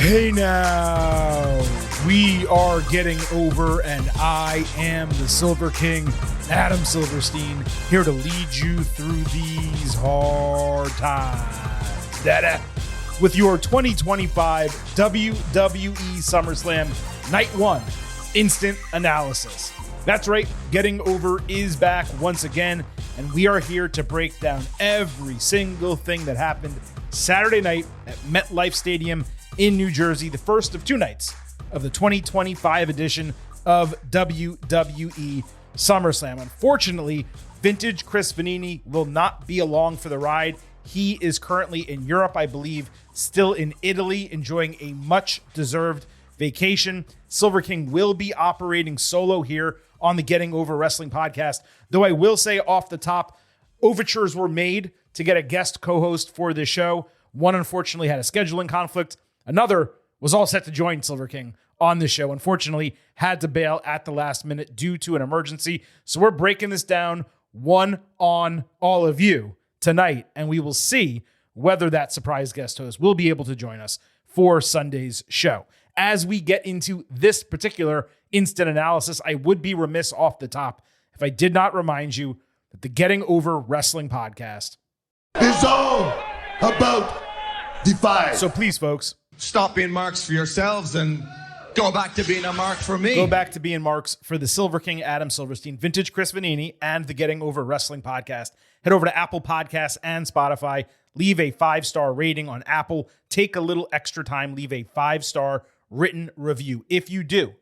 Hey now, we are getting over, and I am the Silver King, Adam Silverstein, here to lead you through these hard times. Dada. With your 2025 WWE SummerSlam Night 1 Instant Analysis. That's right, Getting Over is back once again, and we are here to break down every single thing that happened Saturday night at MetLife Stadium in New Jersey, the first of two nights of the 2025 edition of WWE SummerSlam. Unfortunately, vintage Chris Vanini will not be along for the ride. He is currently in Europe, I believe, still in Italy, enjoying a much-deserved vacation. Silver King will be operating solo here on the Getting Over Wrestling podcast, though I will say off the top, overtures were made to get a guest co-host for this show. One unfortunately had a scheduling conflict. Another was all set to join Silver King on the show. Unfortunately, had to bail at the last minute due to an emergency. So we're breaking this down one on all of you tonight, and we will see whether that surprise guest host will be able to join us for Sunday's show. As we get into this particular instant analysis, I would be remiss off the top if I did not remind you that the Getting Over Wrestling podcast is all about Defy. So please, folks, stop being marks for yourselves and go back to being a mark for me. Go back to being marks for the Silver King, Adam Silverstein, vintage Chris Vanini, and the Getting Over Wrestling podcast. Head over to Apple Podcasts and Spotify. Leave a 5-star rating on Apple. Take a little extra time. Leave a 5-star written review. If you do,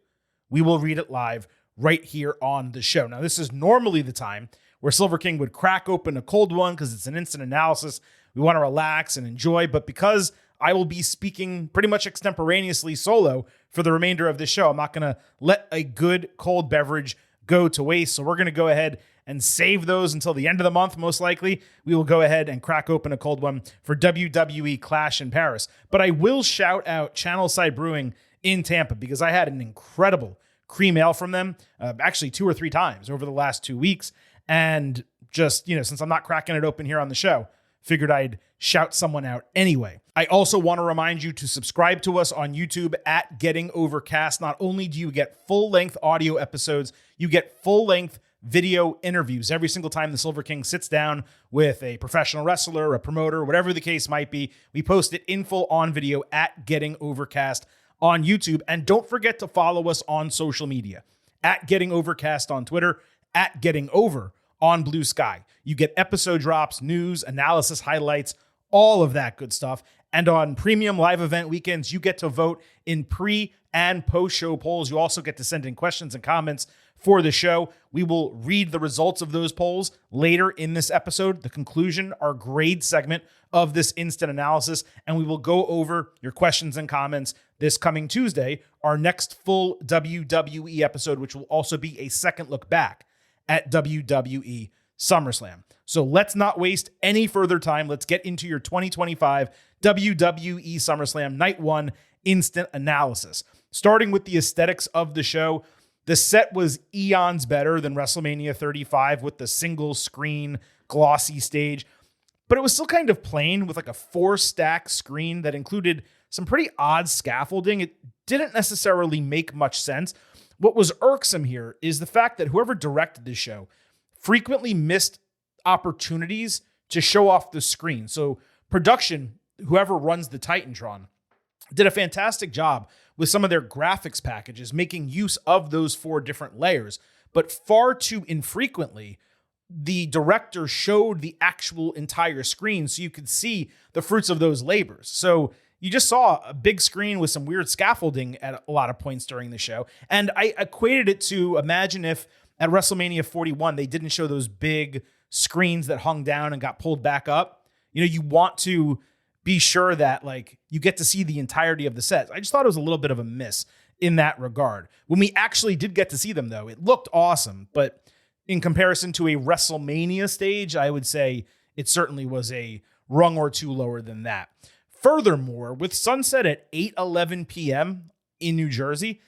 we will read it live right here on the show. Now, this is normally the time where Silver King would crack open a cold one because it's an instant analysis. We want to relax and enjoy, but because I will be speaking pretty much extemporaneously solo for the remainder of this show, I'm not going to let a good cold beverage go to waste. So we're going to go ahead and save those until the end of the month. Most likely, we will go ahead and crack open a cold one for WWE Clash in Paris. But I will shout out Channelside Brewing in Tampa because I had an incredible cream ale from them, actually 2 or 3 times over the last 2 weeks. And just, since I'm not cracking it open here on the show, figured I'd shout someone out anyway. I also want to remind you to subscribe to us on YouTube at Getting Overcast. Not only do you get full-length audio episodes, you get full-length video interviews every single time the Silver King sits down with a professional wrestler, a promoter, whatever the case might be. We post it in full on video at Getting Overcast on YouTube. And don't forget to follow us on social media at Getting Overcast on Twitter, at Getting Over on Blue Sky. You get episode drops, news, analysis, highlights, all of that good stuff. And on premium live event weekends, you get to vote in pre and post-show polls. You also get to send in questions and comments for the show. We will read the results of those polls later in this episode, the conclusion, our grade segment of this instant analysis, and we will go over your questions and comments this coming Tuesday, our next full WWE episode, which will also be a second look back at WWE SummerSlam. So let's not waste any further time. Let's get into your 2025 WWE SummerSlam Night 1 Instant Analysis. Starting with the aesthetics of the show, the set was eons better than WrestleMania 35 with the single screen glossy stage, but it was still kind of plain with like a 4-stack screen that included some pretty odd scaffolding. It didn't necessarily make much sense. What was irksome here is the fact that whoever directed this show frequently missed opportunities to show off the screen. So production, whoever runs the Titantron, did a fantastic job with some of their graphics packages, making use of those 4 different layers. But far too infrequently, the director showed the actual entire screen so you could see the fruits of those labors. So you just saw a big screen with some weird scaffolding at a lot of points during the show. And I equated it to, imagine if at WrestleMania 41, they didn't show those big screens that hung down and got pulled back up. You want to be sure that you get to see the entirety of the set. I just thought it was a little bit of a miss in that regard. When we actually did get to see them, though, it looked awesome. But in comparison to a WrestleMania stage, I would say it certainly was a rung or two lower than that. Furthermore, with sunset at 8:11 p.m. in New Jersey,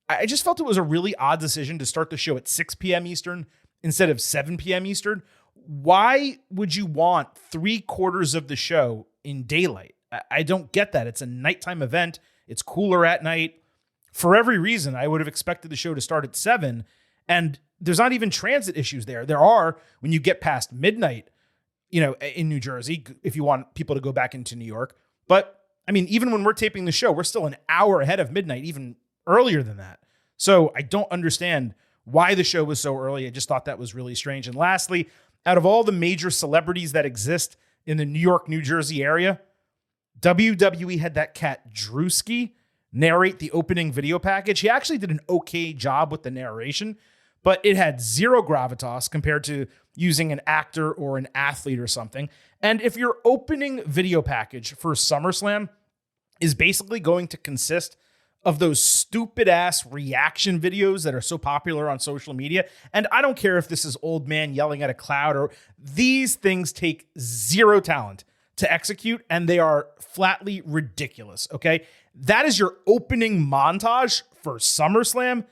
I just felt it was a really odd decision to start the show at 6 p.m. Eastern instead of 7 p.m. Eastern. Why would you want 3/4 of the show in daylight? I don't get that. It's a nighttime event. It's cooler at night. For every reason, I would have expected the show to start at 7, and there's not even transit issues there. There are when you get past midnight, in New Jersey, if you want people to go back into New York. But I mean, even when we're taping the show, we're still an hour ahead of midnight, even earlier than that. So I don't understand why the show was so early. I just thought that was really strange. And lastly, out of all the major celebrities that exist in the New York, New Jersey area, WWE had that cat Drewski narrate the opening video package. He actually did an okay job with the narration, but it had zero gravitas compared to using an actor or an athlete or something. And if your opening video package for SummerSlam is basically going to consist of those stupid ass reaction videos that are so popular on social media, and I don't care if this is old man yelling at a cloud, or these things take zero talent to execute, and they are flatly ridiculous, okay? That is your opening montage for SummerSlam.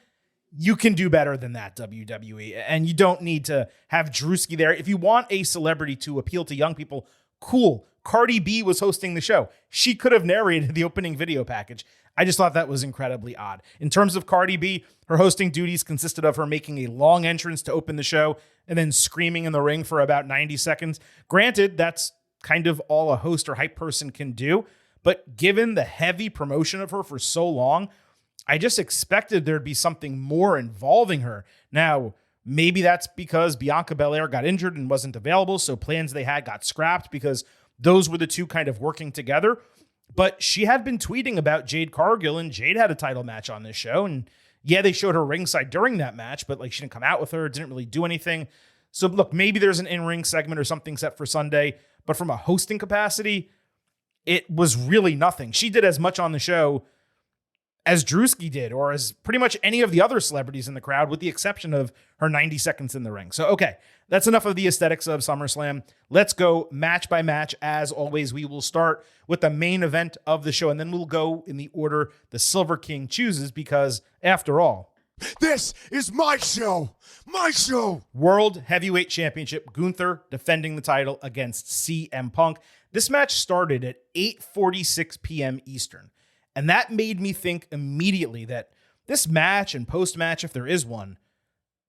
You can do better than that, WWE, and you don't need to have Drewski there. If you want a celebrity to appeal to young people, cool. Cardi B was hosting the show. She could have narrated the opening video package. I just thought that was incredibly odd. In terms of Cardi B, her hosting duties consisted of her making a long entrance to open the show and then screaming in the ring for about 90 seconds. Granted, that's kind of all a host or hype person can do, but given the heavy promotion of her for so long, I just expected there'd be something more involving her. Now, maybe that's because Bianca Belair got injured and wasn't available, so plans they had got scrapped because those were the two kind of working together. But she had been tweeting about Jade Cargill, and Jade had a title match on this show. And yeah, they showed her ringside during that match, but she didn't come out with her, didn't really do anything. So look, maybe there's an in-ring segment or something set for Sunday, but from a hosting capacity, it was really nothing. She did as much on the show as Drewski did, or as pretty much any of the other celebrities in the crowd, with the exception of her 90 seconds in the ring. So, okay, that's enough of the aesthetics of SummerSlam. Let's go match by match. As always, we will start with the main event of the show, and then we'll go in the order the Silver King chooses, because after all, this is my show. My show. World Heavyweight Championship, Gunther defending the title against CM Punk. This match started at 8:46 p.m. Eastern. And that made me think immediately that this match and post-match, if there is one,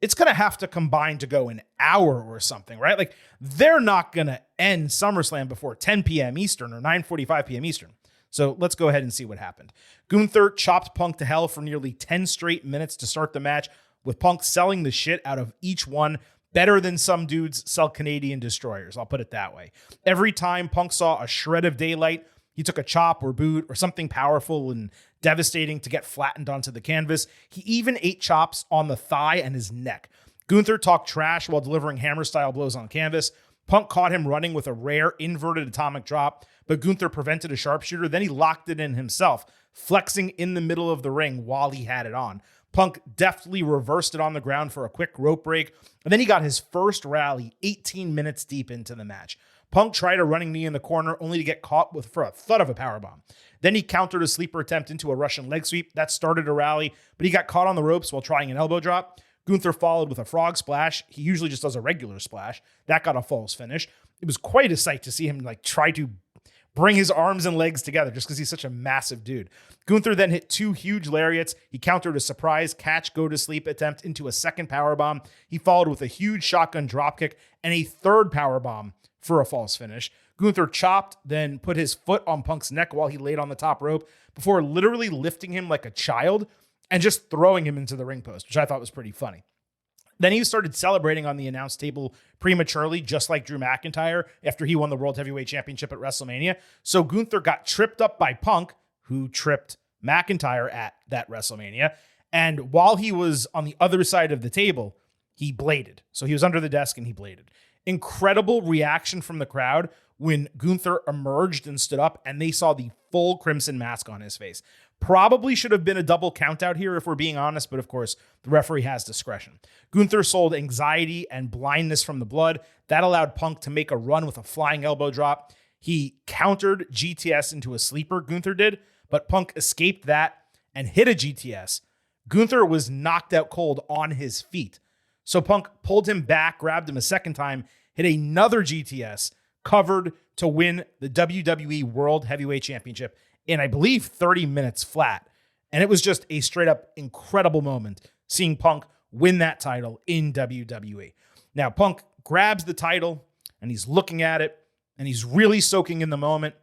it's going to have to combine to go an hour or something, right? They're not going to end SummerSlam before 10 p.m. Eastern or 9:45 p.m. Eastern. So let's go ahead and see what happened. Gunther chopped Punk to hell for nearly 10 straight minutes to start the match, with Punk selling the shit out of each one better than some dudes sell Canadian destroyers. I'll put it that way. Every time Punk saw a shred of daylight, he took a chop or boot or something powerful and devastating to get flattened onto the canvas. He even ate chops on the thigh and his neck. Gunther talked trash while delivering hammer-style blows on canvas. Punk caught him running with a rare inverted atomic drop, but Gunther prevented a sharpshooter. Then he locked it in himself, flexing in the middle of the ring while he had it on. Punk deftly reversed it on the ground for a quick rope break, and then he got his first rally 18 minutes deep into the match. Punk tried a running knee in the corner, only to get caught for a thud of a powerbomb. Then he countered a sleeper attempt into a Russian leg sweep. That started a rally, but he got caught on the ropes while trying an elbow drop. Gunther followed with a frog splash. He usually just does a regular splash. That got a false finish. It was quite a sight to see him try to bring his arms and legs together just because he's such a massive dude. Gunther then hit 2 huge lariats. He countered a surprise catch go-to-sleep attempt into a second powerbomb. He followed with a huge shotgun dropkick and a third powerbomb for a false finish. Gunther chopped, then put his foot on Punk's neck while he laid on the top rope before literally lifting him like a child and just throwing him into the ring post, which I thought was pretty funny. Then he started celebrating on the announce table prematurely, just like Drew McIntyre after he won the World Heavyweight Championship at WrestleMania. So Gunther got tripped up by Punk, who tripped McIntyre at that WrestleMania. And while he was on the other side of the table, he bladed. So he was under the desk and he bladed. Incredible reaction from the crowd when Gunther emerged and stood up and they saw the full crimson mask on his face. Probably should have been a double count out here if we're being honest, but of course, the referee has discretion. Gunther sold anxiety and blindness from the blood. That allowed Punk to make a run with a flying elbow drop. He countered GTS into a sleeper, Gunther did, but Punk escaped that and hit a GTS. Gunther was knocked out cold on his feet. So Punk pulled him back, grabbed him a second time, hit another GTS, covered to win the WWE World Heavyweight Championship in, I believe, 30 minutes flat. And it was just a straight up incredible moment seeing Punk win that title in WWE. Now, Punk grabs the title and he's looking at it and he's really soaking in the moment.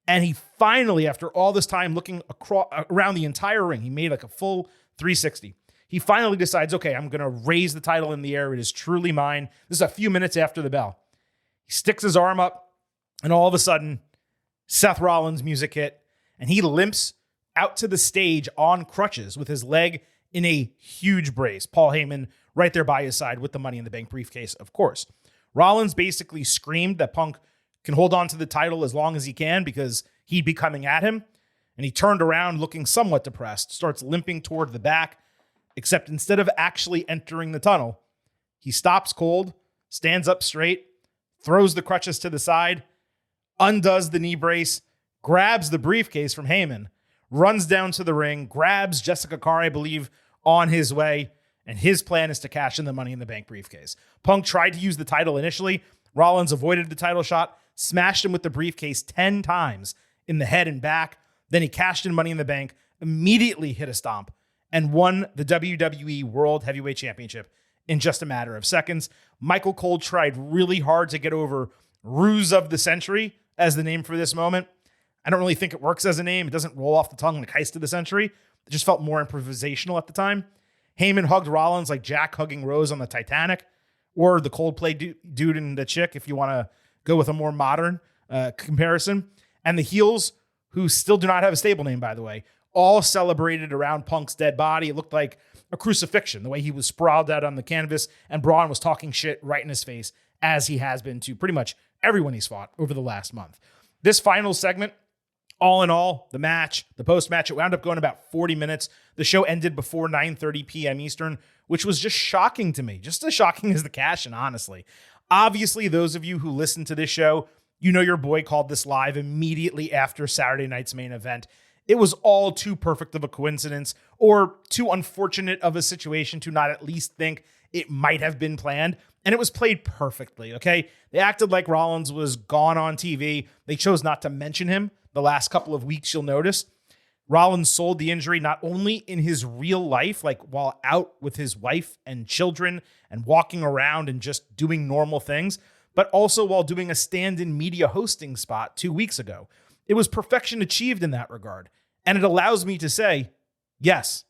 And he finally, after all this time looking around the entire ring, he made like a full 360. He finally decides, okay, I'm going to raise the title in the air. It is truly mine. This is a few minutes after the bell. He sticks his arm up, and all of a sudden, Seth Rollins' music hit, and he limps out to the stage on crutches with his leg in a huge brace. Paul Heyman right there by his side with the Money in the Bank briefcase, of course. Rollins basically screamed that Punk can hold on to the title as long as he can because he'd be coming at him. And he turned around looking somewhat depressed, starts limping toward the back, except instead of actually entering the tunnel, he stops cold, stands up straight, throws the crutches to the side, undoes the knee brace, grabs the briefcase from Heyman, runs down to the ring, grabs Jessica Carr, I believe, on his way, and his plan is to cash in the Money in the Bank briefcase. Punk tried to use the title initially. Rollins avoided the title shot, smashed him with the briefcase 10 times in the head and back. Then he cashed in Money in the Bank, immediately hit a stomp, and won the WWE World Heavyweight Championship in just a matter of seconds. Michael Cole tried really hard to get over Ruse of the Century as the name for this moment. I don't really think it works as a name. It doesn't roll off the tongue like Heist of the Century. It just felt more improvisational at the time. Heyman hugged Rollins like Jack hugging Rose on the Titanic, or the Coldplay dude and the chick, if you want to go with a more modern comparison. And the heels, who still do not have a stable name, by the way, all celebrated around Punk's dead body. It looked like a crucifixion, the way he was sprawled out on the canvas, and Braun was talking shit right in his face, as he has been to pretty much everyone he's fought over the last month. This final segment, all in all, the match, the post-match, it wound up going about 40 minutes. The show ended before 9:30 p.m. Eastern, which was just shocking to me. Just as shocking as the cash-in, honestly. Obviously, those of you who listen to this show, you know your boy called this live immediately after Saturday night's main event. It was all too perfect of a coincidence, or too unfortunate of a situation to not at least think it might have been planned. And it was played perfectly, okay? They acted like Rollins was gone on TV. They chose not to mention him the last couple of weeks, you'll notice. Rollins sold the injury not only in his real life, like while out with his wife and children and walking around and just doing normal things, but also while doing a stand-in media hosting spot 2 weeks ago. It was perfection achieved in that regard. And it allows me to say, yes,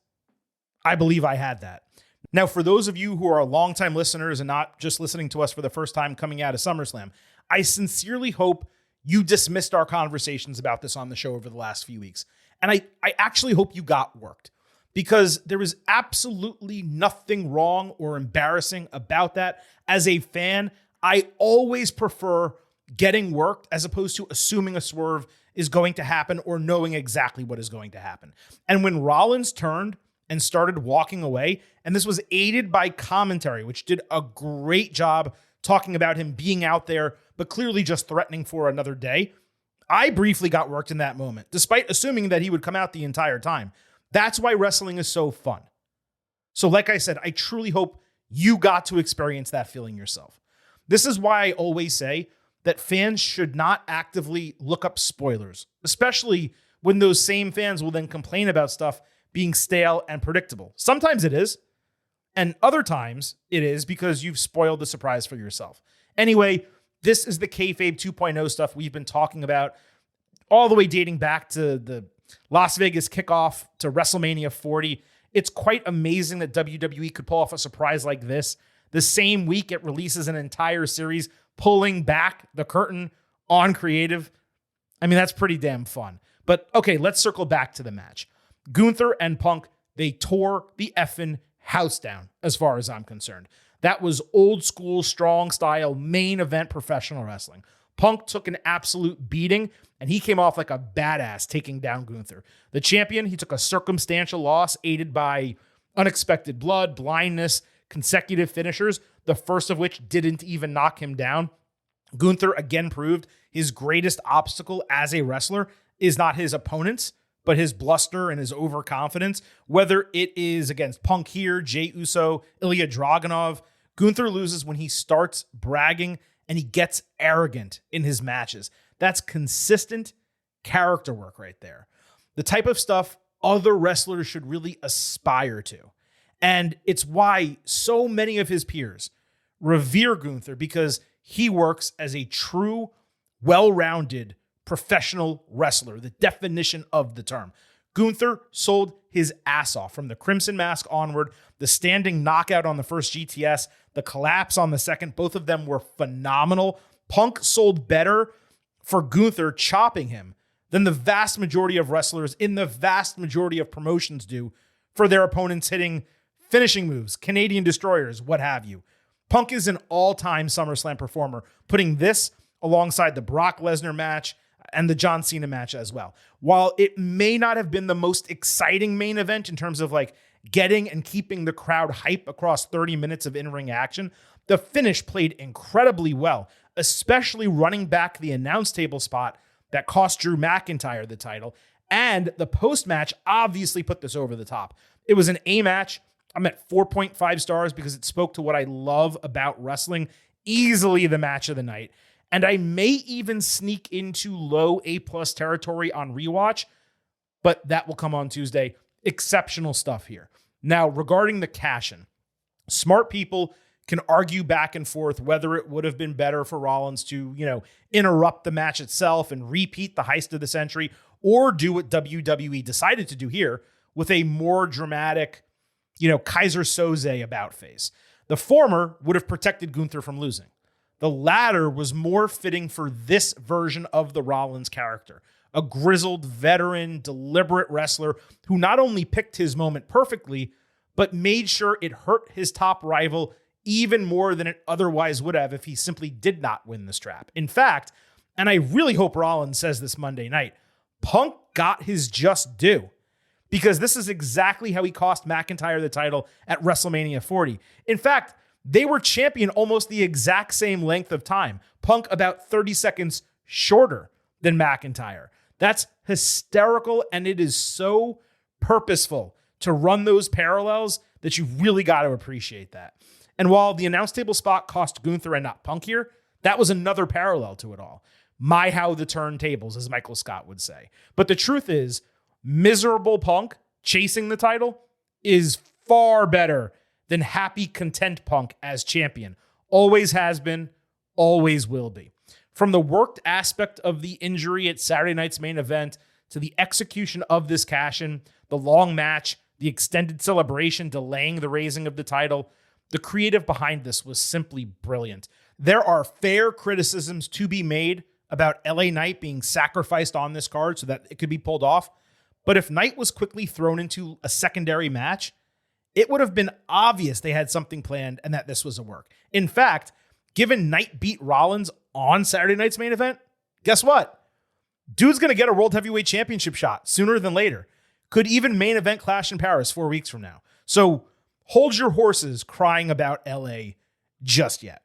I believe I had that. Now, for those of you who are longtime listeners and not just listening to us for the first time coming out of SummerSlam, I sincerely hope you dismissed our conversations about this on the show over the last few weeks. And I actually hope you got worked, because there is absolutely nothing wrong or embarrassing about that. As a fan, I always prefer getting worked as opposed to assuming a swerve is going to happen or knowing exactly what is going to happen. And when Rollins turned and started walking away, and this was aided by commentary, which did a great job talking about him being out there, but clearly just threatening for another day, I briefly got worked in that moment, despite assuming that he would come out the entire time. That's why wrestling is so fun. So like I said, I truly hope you got to experience that feeling yourself. This is why I always say that fans should not actively look up spoilers, especially when those same fans will then complain about stuff being stale and predictable. Sometimes it is, and other times it is because you've spoiled the surprise for yourself. Anyway, this is the kayfabe 2.0 stuff we've been talking about all the way dating back to the Las Vegas kickoff to WrestleMania 40. It's quite amazing that WWE could pull off a surprise like this the same week it releases an entire series, pulling back the curtain on creative. I mean, that's pretty damn fun. But okay, let's circle back to the match. Gunther and Punk, they tore the effing house down as far as I'm concerned. That was old school, strong style, main event professional wrestling. Punk took an absolute beating, and he came off like a badass taking down Gunther. The champion, he took a circumstantial loss aided by unexpected blood, blindness, consecutive finishers, the first of which didn't even knock him down. Gunther again proved his greatest obstacle as a wrestler is not his opponents, but his bluster and his overconfidence. Whether it is against Punk here, Jey Uso, Ilya Dragunov, Gunther loses when he starts bragging and he gets arrogant in his matches. That's consistent character work right there. The type of stuff other wrestlers should really aspire to. And it's why so many of his peers revere Gunther, because he works as a true, well-rounded professional wrestler, the definition of the term. Gunther sold his ass off from the Crimson Mask onward, the standing knockout on the first GTS, the collapse on the second. Both of them were phenomenal. Punk sold better for Gunther chopping him than the vast majority of wrestlers in the vast majority of promotions do for their opponents hitting finishing moves, Canadian destroyers, what have you. Punk is an all-time SummerSlam performer, putting this alongside the Brock Lesnar match and the John Cena match as well. While it may not have been the most exciting main event in terms of like getting and keeping the crowd hype across 30 minutes of in-ring action, the finish played incredibly well, especially running back the announce table spot that cost Drew McIntyre the title. And the post-match obviously put this over the top. It was an A match. I'm at 4.5 stars because it spoke to what I love about wrestling. Easily the match of the night. And I may even sneak into low A+ territory on rewatch, but that will come on Tuesday. Exceptional stuff here. Now, regarding the cash-in, smart people can argue back and forth whether it would have been better for Rollins to, interrupt the match itself and repeat the heist of the century, or do what WWE decided to do here with a more dramatic, Kaiser Soze about face. The former would have protected Gunther from losing. The latter was more fitting for this version of the Rollins character, a grizzled, veteran, deliberate wrestler who not only picked his moment perfectly, but made sure it hurt his top rival even more than it otherwise would have if he simply did not win the strap. In fact, and I really hope Rollins says this Monday night, Punk got his just due, because this is exactly how he cost McIntyre the title at WrestleMania 40. In fact, they were champion almost the exact same length of time. Punk about 30 seconds shorter than McIntyre. That's hysterical, and it is so purposeful to run those parallels that you really got to appreciate that. And while the announce table spot cost Gunther and not Punk here, that was another parallel to it all. My how the turntables, as Michael Scott would say. But the truth is, miserable Punk chasing the title is far better than happy, content Punk as champion. Always has been, always will be. From the worked aspect of the injury at Saturday night's main event to the execution of this cash-in, the long match, the extended celebration delaying the raising of the title, the creative behind this was simply brilliant. There are fair criticisms to be made about LA Knight being sacrificed on this card so that it could be pulled off. But if Knight was quickly thrown into a secondary match, it would have been obvious they had something planned and that this was a work. In fact, given Knight beat Rollins on Saturday night's main event, guess what? Dude's going to get a World Heavyweight Championship shot sooner than later. Could even main event Clash in Paris 4 weeks from now. So hold your horses crying about LA just yet.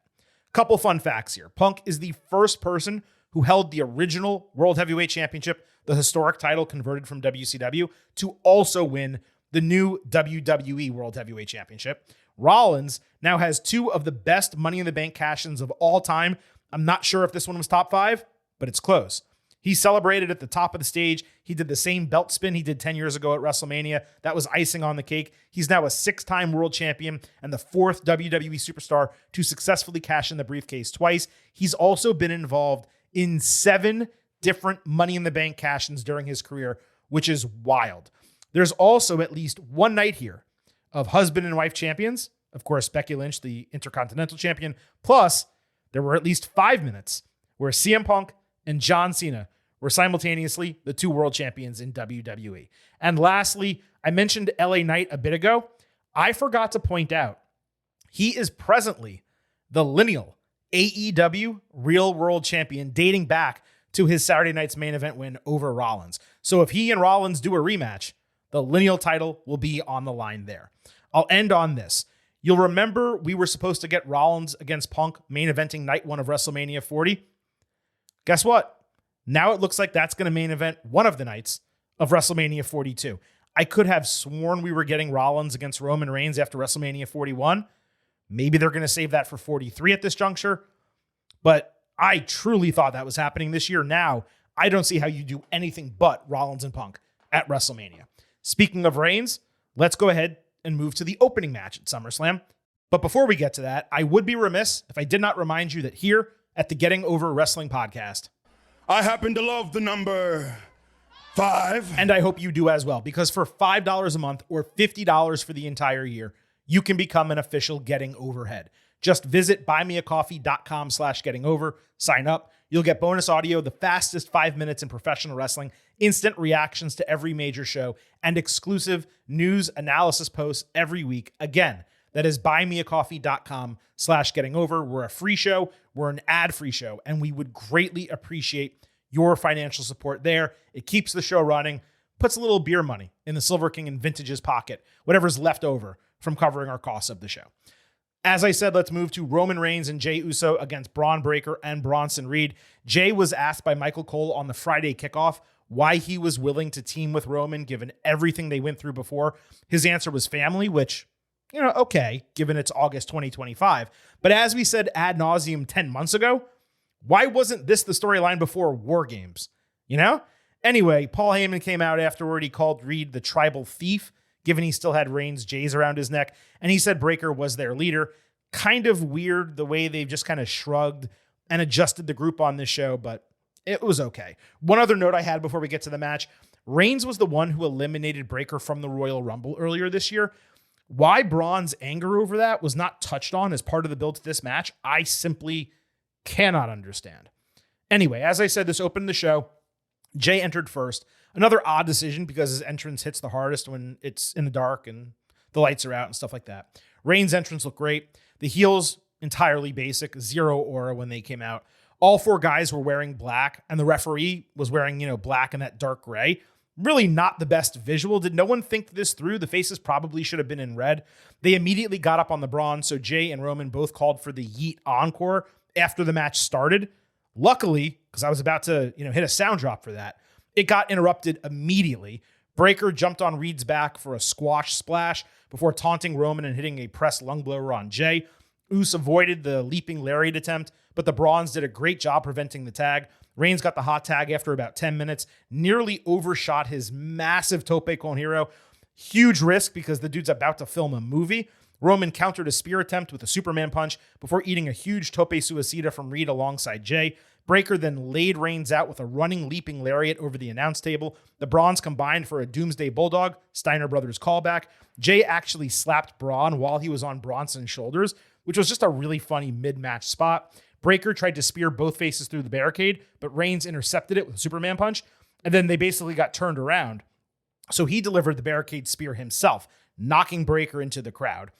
Couple fun facts here. Punk is the first person who held the original World Heavyweight Championship, the historic title converted from WCW, to also win the new WWE World Heavyweight Championship. Rollins now has 2 of the best Money in the Bank cash-ins of all time. I'm not sure if this one was top 5, but it's close. He celebrated at the top of the stage. He did the same belt spin he did 10 years ago at WrestleMania. That was icing on the cake. He's now a 6-time world champion and the 4th WWE superstar to successfully cash in the briefcase twice. He's also been involved in 7 different Money in the Bank cash-ins during his career, which is wild. There's also at least one night here of husband and wife champions. Of course, Becky Lynch, the Intercontinental Champion. Plus, there were at least 5 minutes where CM Punk and John Cena were simultaneously the 2 world champions in WWE. And lastly, I mentioned LA Knight a bit ago. I forgot to point out, he is presently the lineal AEW Real World Champion dating back to his Saturday night's main event win over Rollins. So if he and Rollins do a rematch, the lineal title will be on the line there. I'll end on this. You'll remember we were supposed to get Rollins against Punk main eventing night 1 of WrestleMania 40. Guess what? Now it looks like that's going to main event one of the nights of WrestleMania 42. I could have sworn we were getting Rollins against Roman Reigns after WrestleMania 41. Maybe they're going to save that for 43 at this juncture. But I truly thought that was happening this year. Now I don't see how you do anything but Rollins and Punk at WrestleMania. Speaking of Reigns, let's go ahead and move to the opening match at SummerSlam. But before we get to that, I would be remiss if I did not remind you that here at the Getting Over Wrestling podcast, I happen to love the number 5. and I hope you do as well, because for $5 a month or $50 for the entire year, you can become an official Getting Overhead. Just visit buymeacoffee.com/gettingover, sign up. You'll get bonus audio, the fastest 5 minutes in professional wrestling, instant reactions to every major show, and exclusive news analysis posts every week. Again, that is buymeacoffee.com/gettingover. We're a free show. We're an ad-free show, and we would greatly appreciate your financial support there. It keeps the show running, puts a little beer money in the Silver King and Vintage's pocket, whatever's left over from covering our costs of the show. As I said, let's move to Roman Reigns and Jey Uso against Braun Breaker and Bronson Reed. Jey was asked by Michael Cole on the Friday kickoff why he was willing to team with Roman given everything they went through before. His answer was family, which, okay, given it's August 2025. But as we said ad nauseum 10 months ago, why wasn't this the storyline before War Games? Anyway, Paul Heyman came out afterward. He called Reed the tribal thief, given he still had Reigns' J's around his neck. And he said Breaker was their leader. Kind of weird the way they've just kind of shrugged and adjusted the group on this show, but it was okay. One other note I had before we get to the match, Reigns was the one who eliminated Breaker from the Royal Rumble earlier this year. Why Braun's anger over that was not touched on as part of the build to this match, I simply cannot understand. Anyway, as I said, this opened the show. Jey entered first. Another odd decision because his entrance hits the hardest when it's in the dark and the lights are out and stuff like that. Reigns' entrance looked great. The heels, entirely basic, zero aura when they came out. All 4 guys were wearing black, and the referee was wearing, black and that dark gray. Really not the best visual. Did no one think this through? The faces probably should have been in red. They immediately got up on the Braun, so Jey and Roman both called for the Yeet Encore after the match started. Luckily, because I was about to, hit a sound drop for that, it got interrupted immediately. Breaker jumped on Reed's back for a squash splash before taunting Roman and hitting a press lung blower on Jey. Uso avoided the leaping lariat attempt, but the Brawns did a great job preventing the tag. Reigns got the hot tag after about 10 minutes, nearly overshot his massive tope con hero. Huge risk because the dude's about to film a movie. Roman countered a spear attempt with a Superman punch before eating a huge tope suicida from Reed alongside Jey. Breaker then laid Reigns out with a running, leaping lariat over the announce table. The Brawns combined for a Doomsday Bulldog, Steiner Brothers callback. Jey actually slapped Braun while he was on Bronson's shoulders, which was just a really funny mid-match spot. Breaker tried to spear both faces through the barricade, but Reigns intercepted it with a Superman punch, and then they basically got turned around. So he delivered the barricade spear himself, knocking Breaker into the crowd.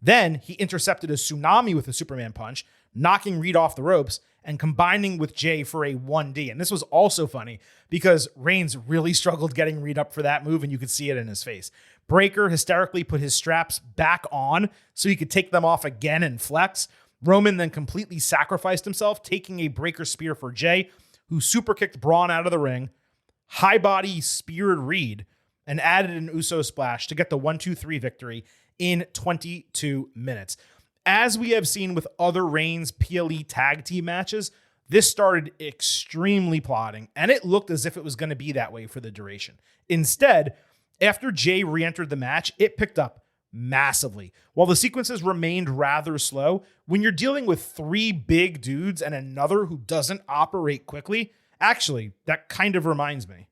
Then he intercepted a tsunami with a Superman punch, knocking Reed off the ropes and combining with Jey for a 1D. And this was also funny because Reigns really struggled getting Reed up for that move, and you could see it in his face. Breaker hysterically put his straps back on so he could take them off again and flex. Roman then completely sacrificed himself, taking a Breaker spear for Jey, who super kicked Braun out of the ring, high body speared Reed, and added an Uso splash to get the 1-2-3 victory in 22 minutes. As we have seen with other Reigns PLE tag team matches, this started extremely plotting, and it looked as if it was going to be that way for the duration. Instead, after Jey re-entered the match, it picked up massively. While the sequences remained rather slow, when you're dealing with 3 big dudes and another who doesn't operate quickly, actually, that kind of reminds me.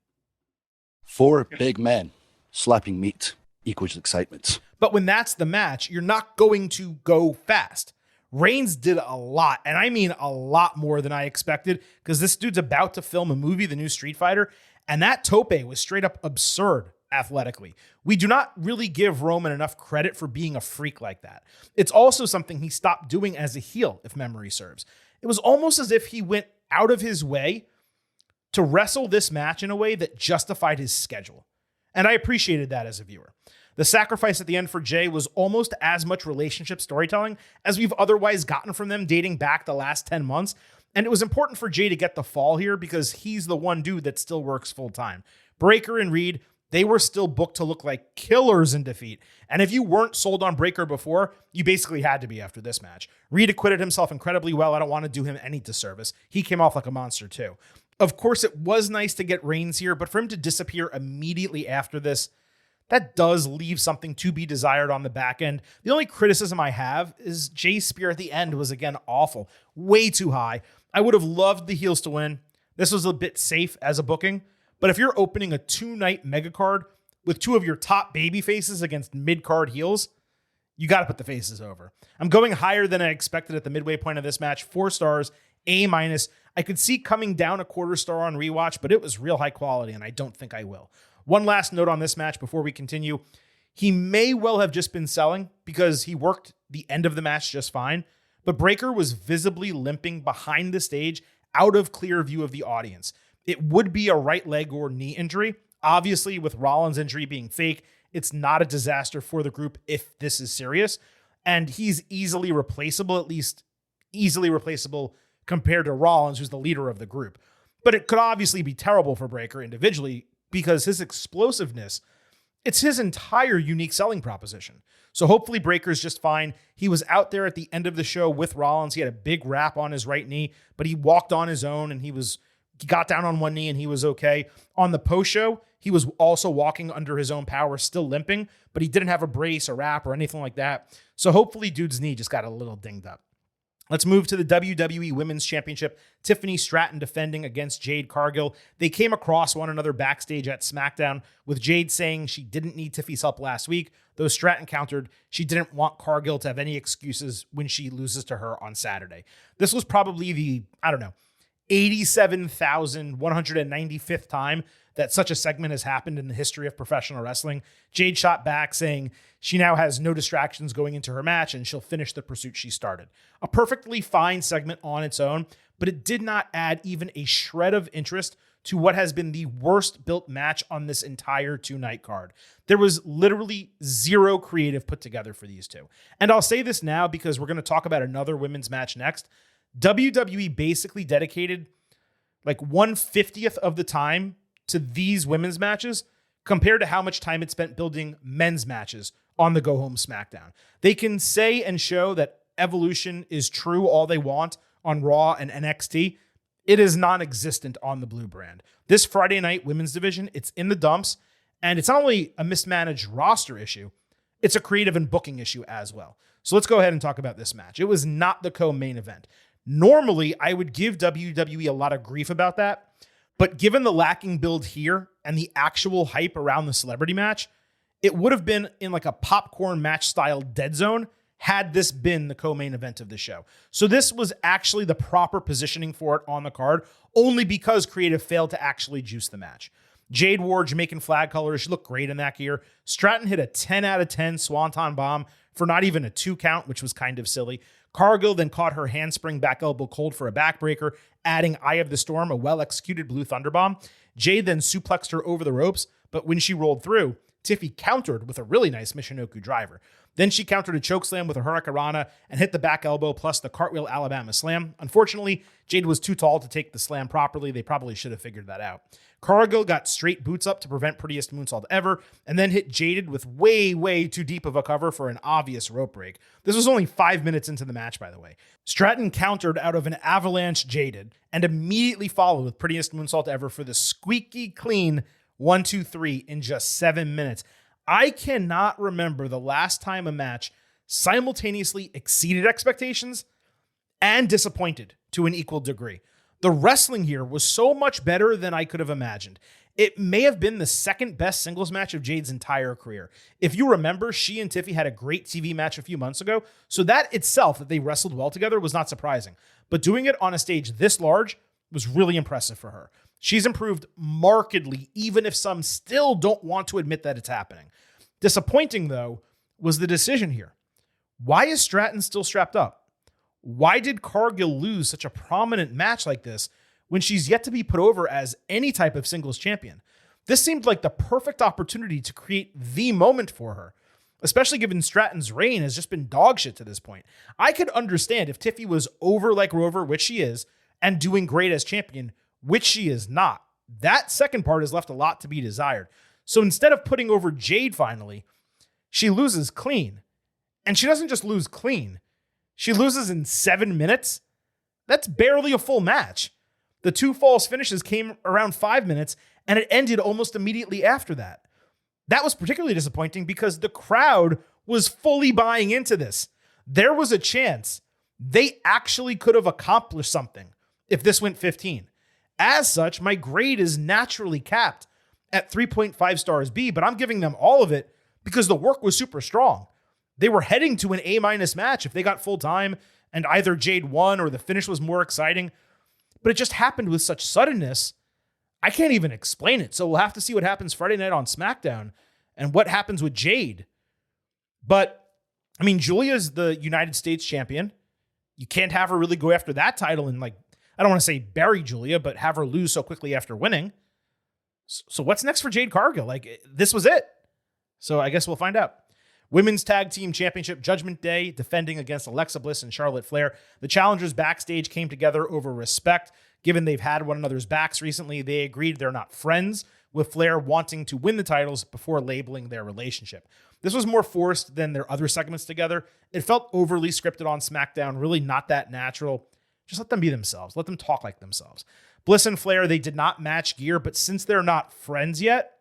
4 big men slapping meat equals excitement. But when that's the match, you're not going to go fast. Reigns did a lot, and I mean a lot more than I expected, because this dude's about to film a movie, the new Street Fighter, and that tope was straight up absurd athletically. We do not really give Roman enough credit for being a freak like that. It's also something he stopped doing as a heel, if memory serves. It was almost as if he went out of his way to wrestle this match in a way that justified his schedule. And I appreciated that as a viewer. The sacrifice at the end for Jey was almost as much relationship storytelling as we've otherwise gotten from them dating back the last 10 months. And it was important for Jey to get the fall here because he's the one dude that still works full time. Breaker and Reed, they were still booked to look like killers in defeat. And if you weren't sold on Breaker before, you basically had to be after this match. Reed acquitted himself incredibly well. I don't want to do him any disservice. He came off like a monster too. Of course, it was nice to get Reigns here, but for him to disappear immediately after this, that does leave something to be desired on the back end. The only criticism I have is Jay's spear at the end was, again, awful. Way too high. I would have loved the heels to win. This was a bit safe as a booking, but if you're opening a 2-night mega card with two of your top baby faces against mid-card heels, you got to put the faces over. I'm going higher than I expected at the midway point of this match. 4 stars, A-. I could see coming down a quarter star on rewatch, but it was real high quality, and I don't think I will. One last note on this match before we continue. He may well have just been selling because he worked the end of the match just fine, but Breakker was visibly limping behind the stage out of clear view of the audience. It would be a right leg or knee injury. Obviously, with Rollins' injury being fake, it's not a disaster for the group if this is serious, and he's easily replaceable, at least easily replaceable compared to Rollins, who's the leader of the group. But it could obviously be terrible for Breakker individually because his explosiveness, it's his entire unique selling proposition. So hopefully Breakker's just fine. He was out there at the end of the show with Rollins. He had a big wrap on his right knee, but he walked on his own and he got down on one knee and he was okay. On the post show, he was also walking under his own power, still limping, but he didn't have a brace, a wrap, or anything like that. So hopefully dude's knee just got a little dinged up. Let's move to the WWE Women's Championship. Tiffany Stratton defending against Jade Cargill. They came across one another backstage at SmackDown, with Jade saying she didn't need Tiffy's help last week, though Stratton countered she didn't want Cargill to have any excuses when she loses to her on Saturday. This was probably the, 87,195th time that such a segment has happened in the history of professional wrestling. Jade shot back saying she now has no distractions going into her match and she'll finish the pursuit she started. A perfectly fine segment on its own, but it did not add even a shred of interest to what has been the worst built match on this entire 2-night card. There was literally zero creative put together for these two. And I'll say this now because we're going to talk about another women's match next. WWE basically dedicated like 1/50th of the time to these women's matches compared to how much time it spent building men's matches on the Go Home SmackDown. They can say and show that Evolution is true all they want on Raw and NXT. It is non-existent on the Blue brand. This Friday night women's division, it's in the dumps, and it's not only a mismanaged roster issue, it's a creative and booking issue as well. So let's go ahead and talk about this match. It was not the co-main event. Normally, I would give WWE a lot of grief about that, but given the lacking build here and the actual hype around the celebrity match, it would have been in like a popcorn match style dead zone had this been the co-main event of the show. So this was actually the proper positioning for it on the card, only because creative failed to actually juice the match. Jade wore Jamaican flag colors. She looked great in that gear. Stratton hit a 10 out of 10 swanton bomb for not even a 2 count, which was kind of silly. Cargill then caught her handspring back elbow cold for a backbreaker, adding Eye of the Storm, a well-executed blue thunderbomb. Jade then suplexed her over the ropes, but when she rolled through, Tiffy countered with a really nice Michinoku driver. Then she countered a chokeslam with a Hurricanrana and hit the back elbow plus the cartwheel Alabama slam. Unfortunately, Jade was too tall to take the slam properly. They probably should have figured that out. Cargill got straight boots up to prevent prettiest moonsault ever, and then hit Jaded with way too deep of a cover for an obvious rope break. This was only 5 minutes into the match, by the way. Stratton countered out of an avalanche Jaded and immediately followed with prettiest moonsault ever for the squeaky clean 1-2-3 in just 7 minutes. I cannot remember the last time a match simultaneously exceeded expectations and disappointed to an equal degree. The wrestling here was so much better than I could have imagined. It may have been the second best singles match of Jade's entire career. If you remember, she and Tiffy had a great TV match a few months ago, so that itself, that they wrestled well together, was not surprising. But doing it on a stage this large was really impressive for her. She's improved markedly, even if some still don't want to admit that it's happening. Disappointing, though, was the decision here. Why is Stratton still strapped up? Why did Cargill lose such a prominent match like this when she's yet to be put over as any type of singles champion? This seemed like the perfect opportunity to create the moment for her, especially given Stratton's reign has just been dog shit to this point. I could understand if Tiffy was over like Rover, which she is, and doing great as champion, which she is not. That second part has left a lot to be desired. So instead of putting over Jade finally, she loses clean. And she doesn't just lose clean. She loses in 7 minutes. That's barely a full match. The 2 false finishes came around 5 minutes, and it ended almost immediately after that. That was particularly disappointing because the crowd was fully buying into this. There was a chance they actually could have accomplished something if this went 15. As such, my grade is naturally capped at 3.5 stars B, but I'm giving them all of it because the work was super strong. They were heading to an A- match if they got full time and either Jade won or the finish was more exciting, but it just happened with such suddenness. I can't even explain it. So we'll have to see what happens Friday night on SmackDown and what happens with Jade. But I mean, Julia's the United States champion. You can't have her really go after that title and, like, I don't want to say bury Julia, but have her lose so quickly after winning. So what's next for Jade Cargill? Like, this was it. So I guess we'll find out. Women's Tag Team Championship Judgment Day, defending against Alexa Bliss and Charlotte Flair. The challengers backstage came together over respect. Given they've had one another's backs recently, they agreed they're not friends, with Flair wanting to win the titles before labeling their relationship. This was more forced than their other segments together. It felt overly scripted on SmackDown, really not that natural. Just let them be themselves. Let them talk like themselves. Bliss and Flair, they did not match gear, but since they're not friends yet,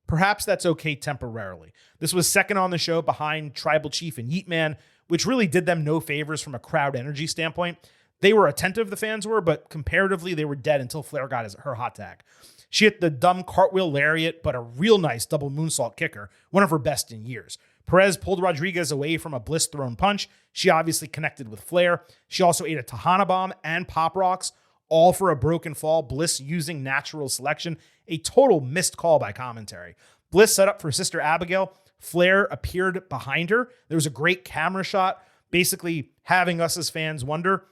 perhaps that's okay temporarily. This was second on the show behind Tribal Chief and Yeet Man, which really did them no favors from a crowd energy standpoint. They were attentive, the fans were, but comparatively, they were dead until Flair got her hot tag. She hit the dumb cartwheel lariat, but a real nice double moonsault kicker, one of her best in years. Perez pulled Rodriguez away from a Bliss thrown punch. She obviously connected with Flair. She also ate a Tahana bomb and Pop Rocks, all for a broken fall. Bliss using natural selection, a total missed call by commentary. Bliss set up for Sister Abigail. Flair appeared behind her. There was a great camera shot, basically having us as fans wonder,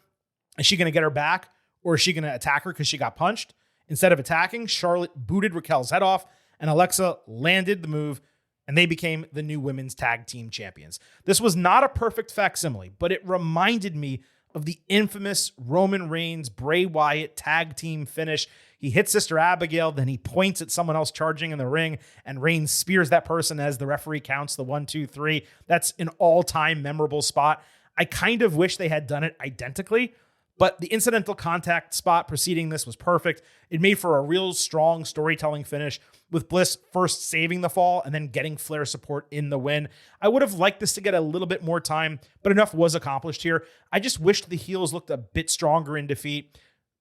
is she going to get her back or is she going to attack her because she got punched? Instead of attacking, Charlotte booted Raquel's head off and Alexa landed the move, and they became the new women's tag team champions. This was not a perfect facsimile, but it reminded me of the infamous Roman Reigns Bray Wyatt tag team finish. He hits Sister Abigail, then he points at someone else charging in the ring, and Reigns spears that person as the referee counts the 1, 2, 3. That's an all-time memorable spot. I kind of wish they had done it identically, but the incidental contact spot preceding this was perfect. It made for a real strong storytelling finish, with Bliss first saving the fall and then getting Flair support in the win. I would have liked this to get a little bit more time, but enough was accomplished here. I just wished the heels looked a bit stronger in defeat.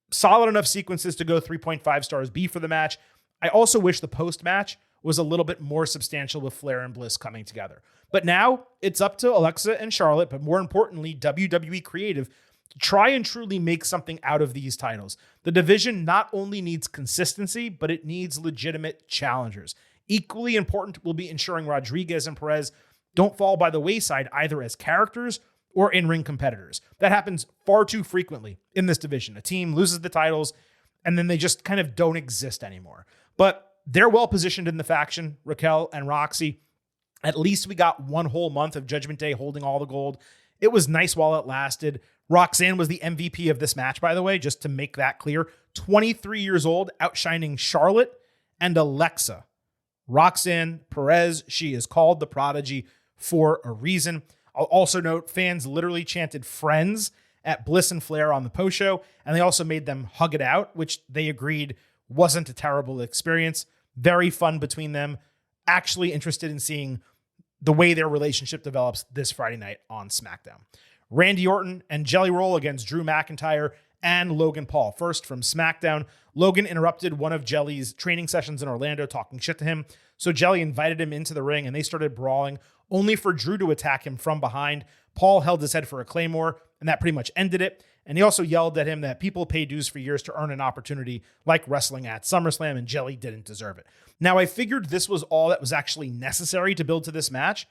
Solid enough sequences to go 3.5 stars B for the match. I also wish the post-match was a little bit more substantial with Flair and Bliss coming together. But now it's up to Alexa and Charlotte, but more importantly, WWE Creative, to try and truly make something out of these titles. The division not only needs consistency, but it needs legitimate challengers. Equally important will be ensuring Rodriguez and Perez don't fall by the wayside either as characters or in-ring competitors. That happens far too frequently in this division. A team loses the titles and then they just kind of don't exist anymore. But they're well positioned in the faction, Raquel and Roxy. At least we got one whole month of Judgment Day holding all the gold. It was nice while it lasted. Roxanne was the MVP of this match, by the way, just to make that clear. 23 years old, outshining Charlotte and Alexa. Roxanne Perez, she is called the Prodigy for a reason. I'll also note fans literally chanted friends at Bliss and Flair on the post show, and they also made them hug it out, which they agreed wasn't a terrible experience. Very fun between them. Actually interested in seeing the way their relationship develops this Friday night on SmackDown. Randy Orton and Jelly Roll against Drew McIntyre and Logan Paul. First from SmackDown, Logan interrupted one of Jelly's training sessions in Orlando talking shit to him. So Jelly invited him into the ring and they started brawling, only for Drew to attack him from behind. Paul held his head for a Claymore and that pretty much ended it. And he also yelled at him that people pay dues for years to earn an opportunity like wrestling at SummerSlam, and Jelly didn't deserve it. Now, I figured this was all that was actually necessary to build to this match,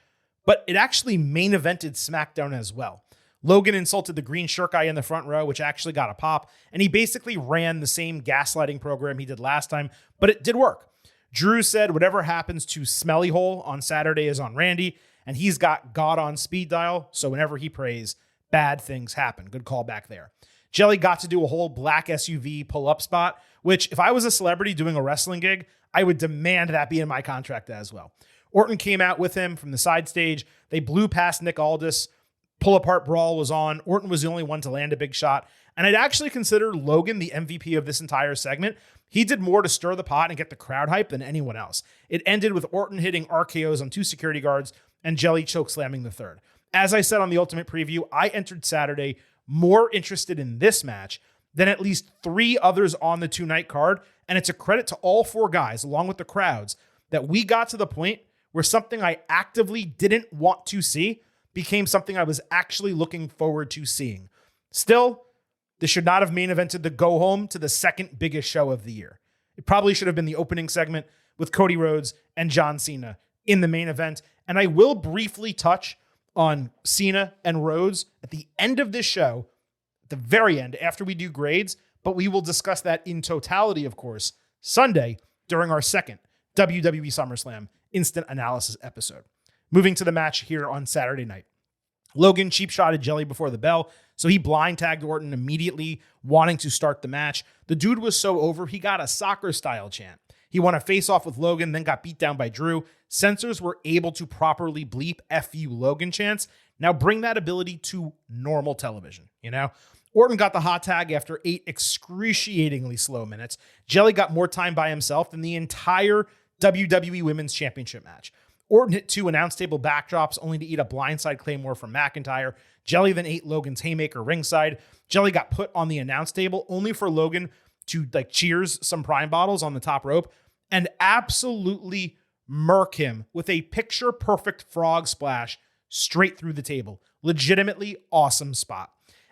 but it actually main evented SmackDown as well. Logan insulted the green shirt guy in the front row, which actually got a pop, and he basically ran the same gaslighting program he did last time, but it did work. Drew said whatever happens to Smelly Hole on Saturday is on Randy, and he's got God on speed dial, so whenever he prays, bad things happen. Good call back there. Jelly got to do a whole black SUV pull-up spot, which if I was a celebrity doing a wrestling gig, I would demand that be in my contract as well. Orton came out with him from the side stage. They blew past Nick Aldis. pull-apart brawl was on. Orton was the only one to land a big shot. And I'd actually consider Logan the MVP of this entire segment. He did more to stir the pot and get the crowd hype than anyone else. It ended with Orton hitting RKOs on 2 security guards and Jelly choke slamming the third. As I said on the Ultimate Preview, I entered Saturday more interested in this match than at least 3 others on the 2-night card. And it's a credit to all 4 guys, along with the crowds, that we got to the point where something I actively didn't want to see became something I was actually looking forward to seeing. Still, this should not have main evented the go home to the second biggest show of the year. It probably should have been the opening segment with Cody Rhodes and John Cena in the main event. And I will briefly touch on Cena and Rhodes at the end of this show, at the very end, after we do grades, but we will discuss that in totality, of course, Sunday during our second WWE SummerSlam instant analysis episode. Moving to the match here on Saturday night. Logan cheap shotted Jelly before the bell, so he blind tagged Orton immediately, wanting to start the match. The dude was so over, he got a soccer-style chant. He won a face-off with Logan, then got beat down by Drew. Censors were able to properly bleep F you Logan chants. Now bring that ability to normal television, you know? Orton got the hot tag after 8 excruciatingly slow minutes. Jelly got more time by himself than the entire WWE Women's Championship match. Orton hit 2 announce table backdrops only to eat a blindside Claymore from McIntyre. Jelly then ate Logan's haymaker ringside. Jelly got put on the announce table only for Logan to cheers some prime bottles on the top rope and absolutely murk him with a picture perfect frog splash straight through the table. Legitimately awesome spot.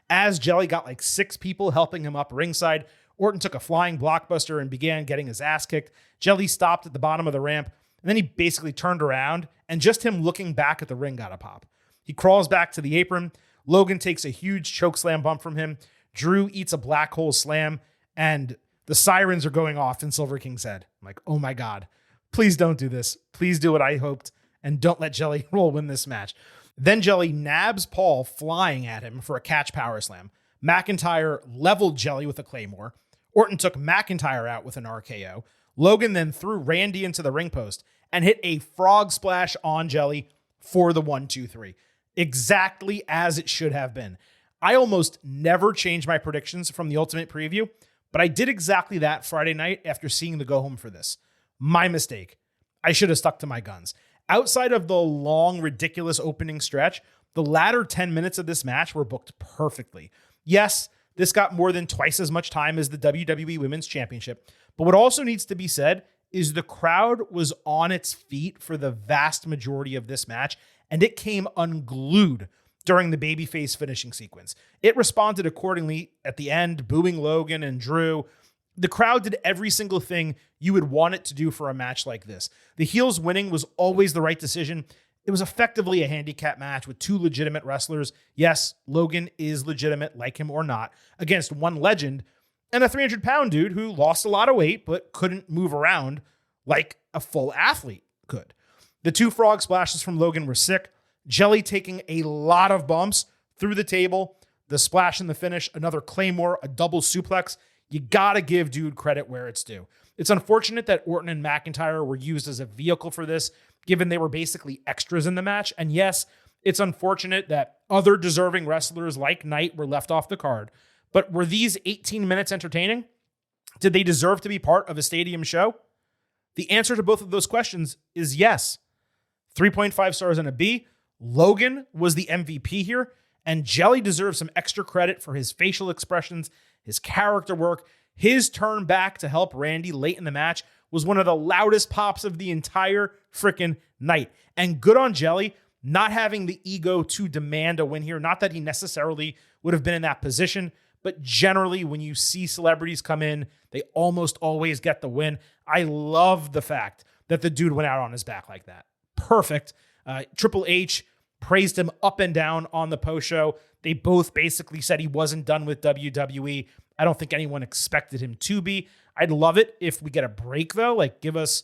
As Jelly got 6 people helping him up ringside, Orton took a flying blockbuster and began getting his ass kicked. Jelly stopped at the bottom of the ramp, and then he basically turned around, and just him looking back at the ring got a pop. He crawls back to the apron. Logan takes a huge chokeslam bump from him. Drew eats a black hole slam, and the sirens are going off in Silver King's head. I'm like, oh my God, please don't do this. Please do what I hoped, and don't let Jelly Roll win this match. Then Jelly nabs Paul flying at him for a catch power slam. McIntyre leveled Jelly with a Claymore. Orton took McIntyre out with an RKO. Logan then threw Randy into the ring post and hit a frog splash on Jelly for the 1-2-3. Exactly as it should have been. I almost never change my predictions from the Ultimate Preview, but I did exactly that Friday night after seeing the go home for this. My mistake. I should have stuck to my guns. Outside of the long, ridiculous opening stretch, the latter 10 minutes of this match were booked perfectly. Yes, this got more than twice as much time as the WWE Women's Championship, but what also needs to be said is the crowd was on its feet for the vast majority of this match, and it came unglued during the babyface finishing sequence. It responded accordingly at the end, booing Logan and Drew. The crowd did every single thing you would want it to do for a match like this. The heels winning was always the right decision. It was effectively a handicap match with 2 legitimate wrestlers. Yes, Logan is legitimate, like him or not, against one legend and a 300-pound dude who lost a lot of weight but couldn't move around like a full athlete could. The 2 frog splashes from Logan were sick. Jelly taking a lot of bumps through the table. The splash in the finish, another Claymore, a double suplex. You gotta give dude credit where it's due. It's unfortunate that Orton and McIntyre were used as a vehicle for this, given they were basically extras in the match. And yes, it's unfortunate that other deserving wrestlers like Knight were left off the card. But were these 18 minutes entertaining? Did they deserve to be part of a stadium show? The answer to both of those questions is yes. 3.5 stars and a B. Logan was the MVP here, and Jelly deserves some extra credit for his facial expressions, his character work. His turn back to help Randy late in the match was one of the loudest pops of the entire freaking night. And good on Jelly not having the ego to demand a win here. Not that he necessarily would have been in that position, but generally when you see celebrities come in, they almost always get the win. I love the fact that the dude went out on his back like that. Perfect. Triple H praised him up and down on the post show. They both basically said he wasn't done with WWE. I don't think anyone expected him to be. I'd love it if we get a break, though. Give us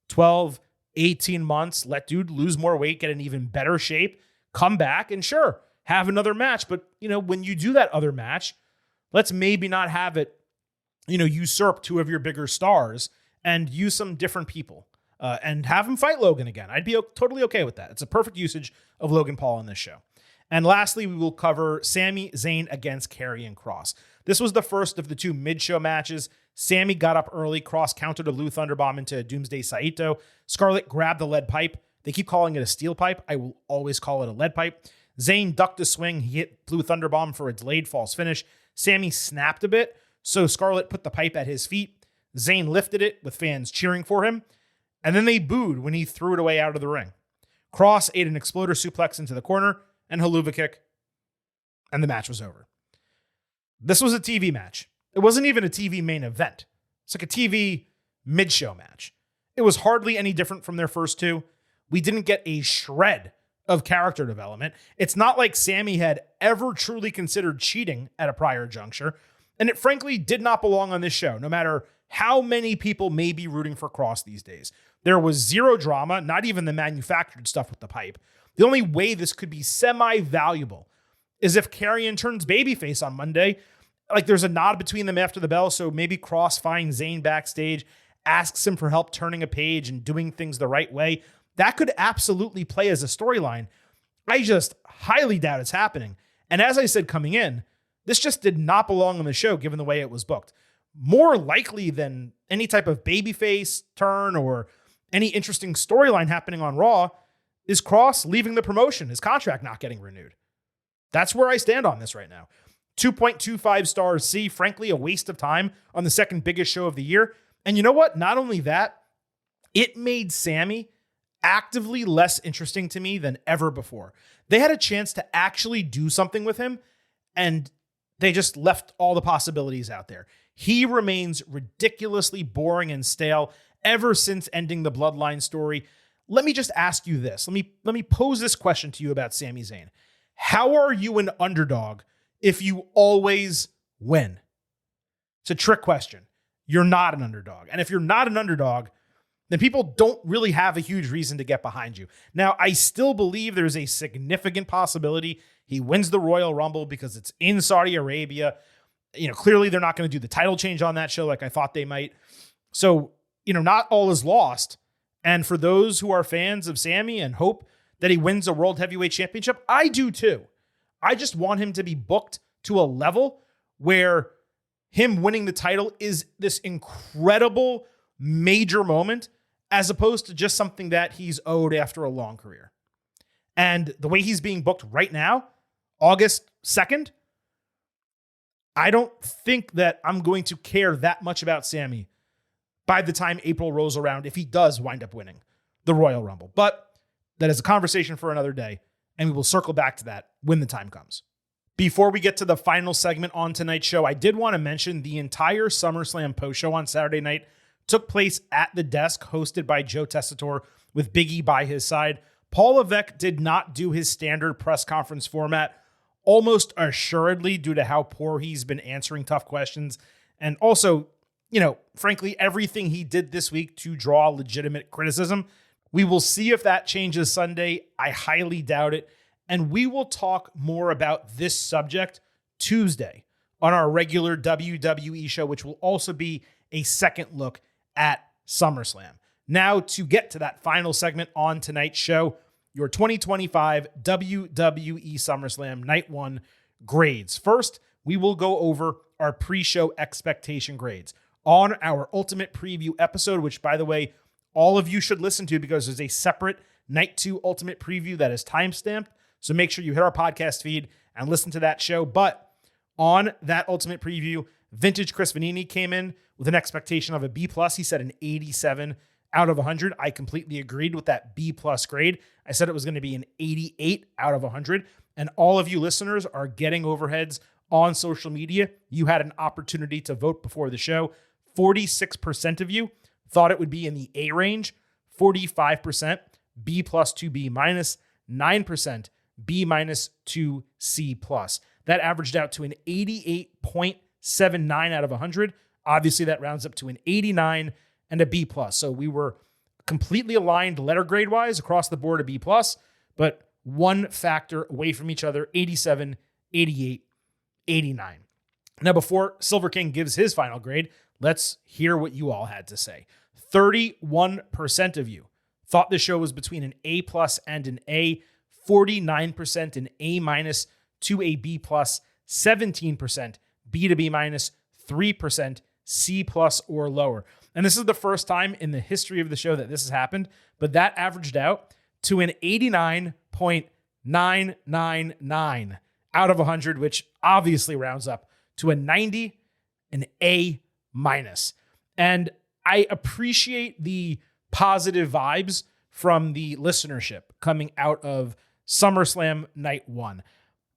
12, 18 months. Let dude lose more weight, get in even better shape, come back, and sure, have another match. But, when you do that other match, let's maybe not have it, usurp 2 of your bigger stars and use some different people and have him fight Logan again. I'd be totally okay with that. It's a perfect usage of Logan Paul in this show. And lastly, we will cover Sami Zayn against Karrion Kross. This was the first of the 2 mid-show matches. Sami got up early. Kross countered a Blue Thunderbomb into Doomsday Saito. Scarlett grabbed the lead pipe. They keep calling it a steel pipe. I will always call it a lead pipe. Zayn ducked a swing. He hit Blue Thunderbomb for a delayed false finish. Sami snapped a bit, so Scarlett put the pipe at his feet. Zayn lifted it with fans cheering for him, and then they booed when he threw it away out of the ring. Kross ate an exploder suplex into the corner and haluva kick, and the match was over. This was a TV match. It wasn't even a TV main event. It's like a TV mid-show match. It was hardly any different from their first 2. We didn't get a shred of character development. It's not like Sami had ever truly considered cheating at a prior juncture, and it frankly did not belong on this show, no matter how many people may be rooting for Kross these days. There was zero drama, not even the manufactured stuff with the pipe. The only way this could be semi-valuable is if Karrion turns babyface on Monday. Like, there's a nod between them after the bell, so maybe Kross finds Zayn backstage, asks him for help turning a page and doing things the right way. That could absolutely play as a storyline. I just highly doubt it's happening. And as I said coming in, this just did not belong on the show given the way it was booked. More likely than any type of babyface turn or any interesting storyline happening on Raw is Kross leaving the promotion, his contract not getting renewed. That's where I stand on this right now. 2.25 stars C, frankly, a waste of time on the second biggest show of the year. And you know what? Not only that, it made Sami actively less interesting to me than ever before. They had a chance to actually do something with him, and they just left all the possibilities out there. He remains ridiculously boring and stale ever since ending the Bloodline story. Let me just ask you this. Let me pose this question to you about Sami Zayn. How are you an underdog if you always win? It's a trick question. You're not an underdog. And if you're not an underdog, then people don't really have a huge reason to get behind you. Now, I still believe there's a significant possibility he wins the Royal Rumble because it's in Saudi Arabia. Clearly they're not going to do the title change on that show like I thought they might. So, not all is lost. And for those who are fans of Sami and hope that he wins a World Heavyweight Championship, I do too. I just want him to be booked to a level where him winning the title is this incredible major moment as opposed to just something that he's owed after a long career. And the way he's being booked right now, August 2nd, I don't think that I'm going to care that much about Sami by the time April rolls around if he does wind up winning the Royal Rumble. But that is a conversation for another day, and we will circle back to that when the time comes. Before we get to the final segment on tonight's show, I did want to mention the entire SummerSlam post-show on Saturday night took place at the desk hosted by Joe Tessitore with Big E by his side. Paul Levesque did not do his standard press conference format, almost assuredly due to how poor he's been answering tough questions. And also, frankly, everything he did this week to draw legitimate criticism. We will see if that changes Sunday. I highly doubt it. And we will talk more about this subject Tuesday on our regular WWE show, which will also be a second look at SummerSlam. Now, to get to that final segment on tonight's show, your 2025 WWE SummerSlam Night 1 grades. First, we will go over our pre-show expectation grades on our Ultimate Preview episode, which, by the way, all of you should listen to because there's a separate Night 2 Ultimate Preview that is timestamped. So make sure you hit our podcast feed and listen to that show. But on that Ultimate Preview, Vintage Chris Vanini came in with an expectation of a B+. He said an 87 out of 100. I completely agreed with that B+ grade. I said it was going to be an 88 out of 100. And all of you listeners are getting overheads on social media. You had an opportunity to vote before the show. 46% of you thought it would be in the A range, 45% B+ to B-, 9% B- to C+. That averaged out to an 88.79 out of 100. Obviously, that rounds up to an 89 and a B+. So we were completely aligned letter grade-wise across the board, a B+, but one factor away from each other, 87, 88, 89. Now, before Silver King gives his final grade, let's hear what you all had to say. 31% of you thought the show was between an A+ and an A. 49% an A minus to a B plus, 17% B to B minus, 3% C plus or lower. And this is the first time in the history of the show that this has happened, but that averaged out to an 89.999 out of 100, which obviously rounds up to a 90, an A minus. And I appreciate the positive vibes from the listenership coming out of SummerSlam Night 1.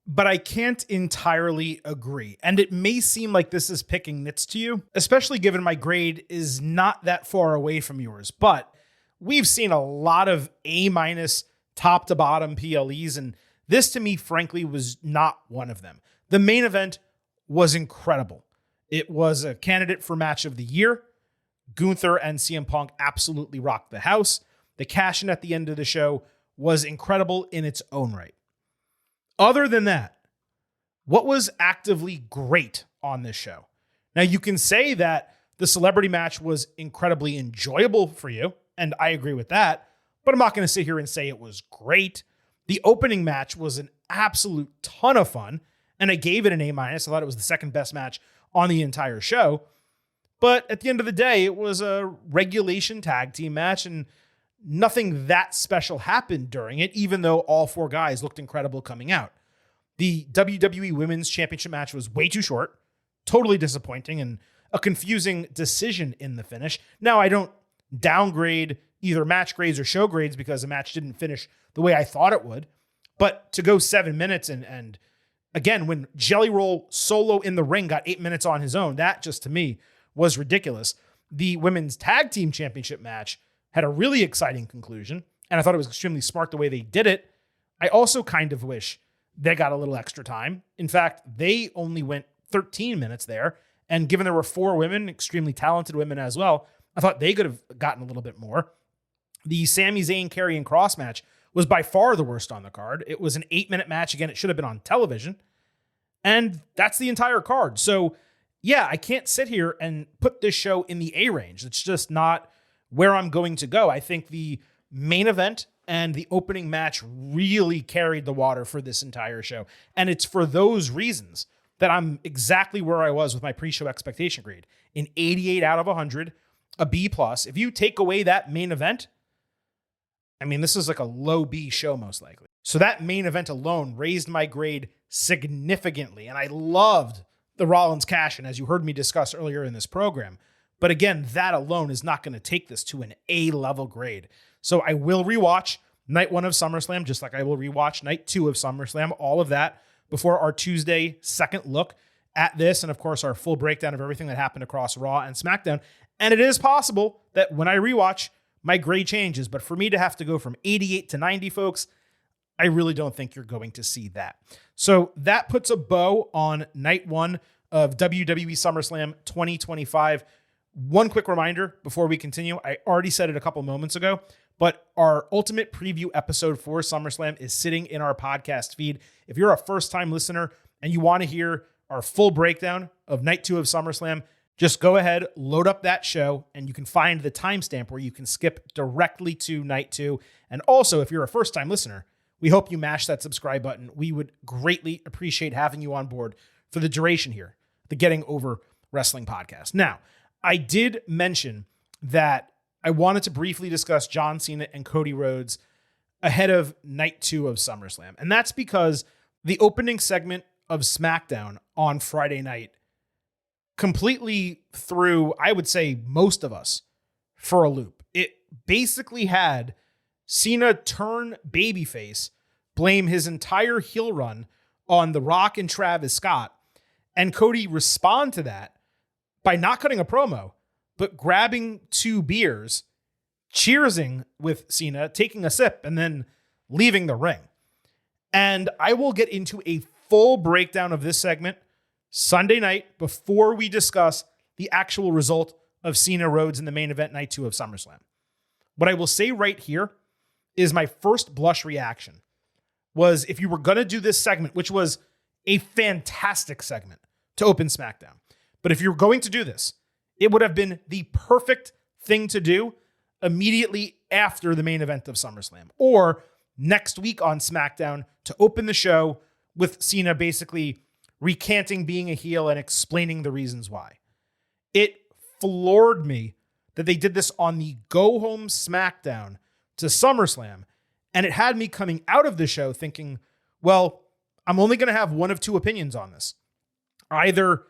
But I can't entirely agree. And it may seem like this is picking nits to you, especially given my grade is not that far away from yours. But we've seen a lot of A minus top to bottom PLEs, and this to me, frankly, was not one of them. The main event was incredible. It was a candidate for match of the year. Gunther and CM Punk absolutely rocked the house. The cash-in at the end of the show was incredible in its own right. Other than that, what was actively great on this show? Now, you can say that the celebrity match was incredibly enjoyable for you, and I agree with that, but I'm not going to sit here and say it was great. The opening match was an absolute ton of fun, and I gave it an A-. I thought it was the second best match on the entire show. But at the end of the day, it was a regulation tag team match, and nothing that special happened during it, even though all four guys looked incredible coming out. The WWE Women's Championship match was way too short, totally disappointing, and a confusing decision in the finish. Now, I don't downgrade either match grades or show grades because the match didn't finish the way I thought it would. But to go 7 minutes and again, when Jelly Roll solo in the ring got 8 minutes on his own, that just to me was ridiculous. The Women's Tag Team Championship match had a really exciting conclusion, and I thought it was extremely smart the way they did it. I also kind of wish they got a little extra time. In fact, they only went 13 minutes there, and given there were 4 women, extremely talented women as well, I thought they could have gotten a little bit more. The Sami Zayn, Karrion Kross match was by far the worst on the card. It was an 8-minute match. Again, it should have been on television, and that's the entire card. So, yeah, I can't sit here and put this show in the A range. It's just not where I'm going to go. I think the main event and the opening match really carried the water for this entire show. And it's for those reasons that I'm exactly where I was with my pre-show expectation grade. An 88 out of 100, a B+. If you take away that main event, I mean, this is like a low B show most likely. So that main event alone raised my grade significantly. And I loved the Rollins cash-in, as you heard me discuss earlier in this program. But again, that alone is not going to take this to an A-level grade. So I will rewatch Night 1 of SummerSlam, just like I will rewatch Night 2 of SummerSlam, all of that before our Tuesday second look at this, and of course our full breakdown of everything that happened across Raw and SmackDown. And it is possible that when I rewatch, my grade changes. But for me to have to go from 88 to 90, folks, I really don't think you're going to see that. So that puts a bow on Night 1 of WWE SummerSlam 2025. One quick reminder before we continue. I already said it a couple moments ago, but our ultimate preview episode for SummerSlam is sitting in our podcast feed. If you're a first-time listener and you want to hear our full breakdown of Night 2 of SummerSlam, just go ahead, load up that show, and you can find the timestamp where you can skip directly to Night 2. And also, if you're a first-time listener, we hope you mash that subscribe button. We would greatly appreciate having you on board for the duration here, the Getting Over Wrestling podcast. Now, I did mention that I wanted to briefly discuss John Cena and Cody Rhodes ahead of Night 2 of SummerSlam. And that's because the opening segment of SmackDown on Friday night completely threw, I would say, most of us for a loop. It basically had Cena turn babyface, blame his entire heel run on The Rock and Travis Scott, and Cody respond to that by not cutting a promo, but grabbing 2 beers, cheersing with Cena, taking a sip, and then leaving the ring. And I will get into a full breakdown of this segment Sunday night before we discuss the actual result of Cena Rhodes in the main event Night 2 of SummerSlam. What I will say right here is my first blush reaction was, if you were going to do this segment, which was a fantastic segment to open SmackDown, but if you're going to do this, it would have been the perfect thing to do immediately after the main event of SummerSlam, or next week on SmackDown to open the show with Cena basically recanting being a heel and explaining the reasons why. It floored me that they did this on the go-home SmackDown to SummerSlam, and it had me coming out of the show thinking, well, I'm only going to have one of two opinions on this. Either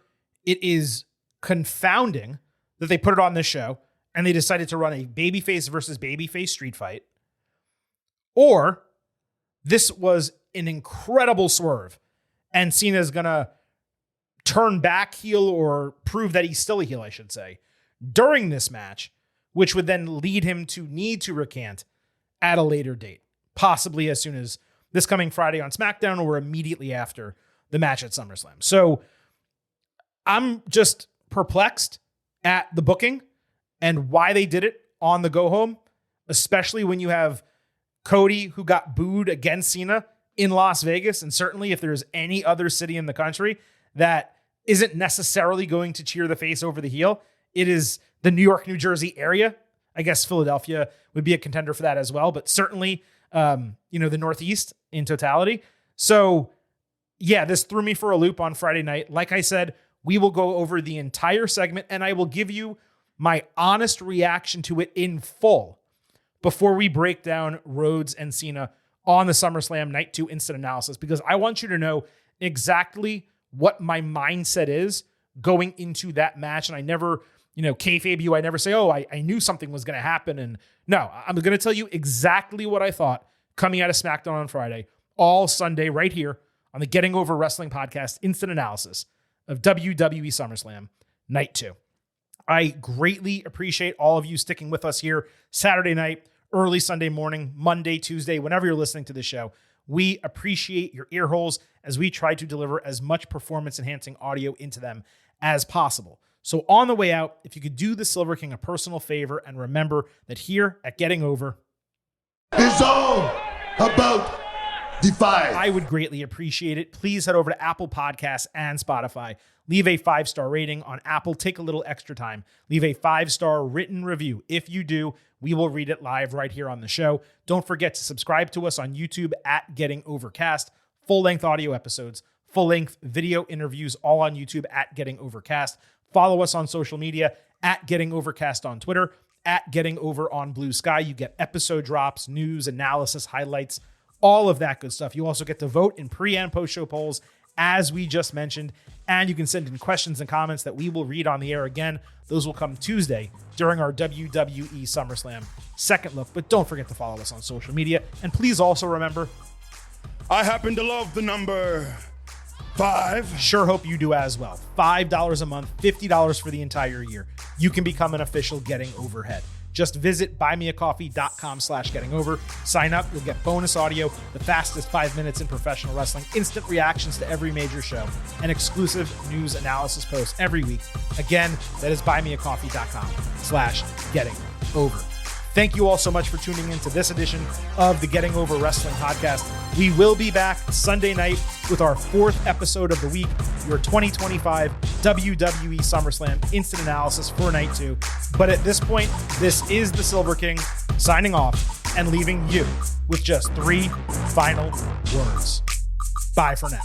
it is confounding that they put it on this show and they decided to run a babyface versus babyface street fight, or this was an incredible swerve and Cena's going to turn back heel or prove that he's still a heel, I should say, during this match, which would then lead him to need to recant at a later date, possibly as soon as this coming Friday on SmackDown or immediately after the match at SummerSlam. So I'm just perplexed at the booking and why they did it on the go home, especially when you have Cody, who got booed against Cena in Las Vegas. And certainly if there's any other city in the country that isn't necessarily going to cheer the face over the heel, it is the New York, New Jersey area. I guess Philadelphia would be a contender for that as well, but certainly, the Northeast in totality. So yeah, this threw me for a loop on Friday night. Like I said, we will go over the entire segment and I will give you my honest reaction to it in full before we break down Rhodes and Cena on the SummerSlam Night 2 instant analysis, because I want you to know exactly what my mindset is going into that match. And I never, kayfabe you. I never say, oh, I knew something was going to happen. And no, I'm going to tell you exactly what I thought coming out of SmackDown on Friday, all Sunday right here on the Getting Over Wrestling podcast instant analysis of WWE SummerSlam Night 2. I greatly appreciate all of you sticking with us here Saturday night, early Sunday morning, Monday, Tuesday, whenever you're listening to the show. We appreciate your ear holes as we try to deliver as much performance-enhancing audio into them as possible. So on the way out, if you could do the Silver King a personal favor and remember that here at Getting Over, It's all about the fight. I would greatly appreciate it. Please head over to Apple Podcasts and Spotify. Leave a 5-star rating on Apple. Take a little extra time. Leave a 5-star written review. If you do, we will read it live right here on the show. Don't forget to subscribe to us on YouTube at Getting Overcast. Full-length audio episodes, full-length video interviews, all on YouTube at Getting Overcast. Follow us on social media at Getting Overcast on Twitter, at Getting Over on Blue Sky. You get episode drops, news, analysis, highlights, all of that good stuff. You also get to vote in pre- and post-show polls, as we just mentioned, and you can send in questions and comments that we will read on the air again. Those will come Tuesday during our WWE SummerSlam second look. But don't forget to follow us on social media. And please also remember, I happen to love the number 5. sure hope you do as well. $5 a month, $50 for the entire year. You can become an official Getting Overhead. Just visit buymeacoffee.com/gettingover. Sign up. You'll get bonus audio, the fastest 5 minutes in professional wrestling, instant reactions to every major show, and exclusive news analysis posts every week. Again, that is buymeacoffee.com/gettingover. Thank you all so much for tuning in to this edition of the Getting Over Wrestling podcast. We will be back Sunday night with our 4th episode of the week, your 2025 WWE SummerSlam instant analysis for Night 2. But at this point, this is the Silver King signing off and leaving you with just 3 final words. Bye for now.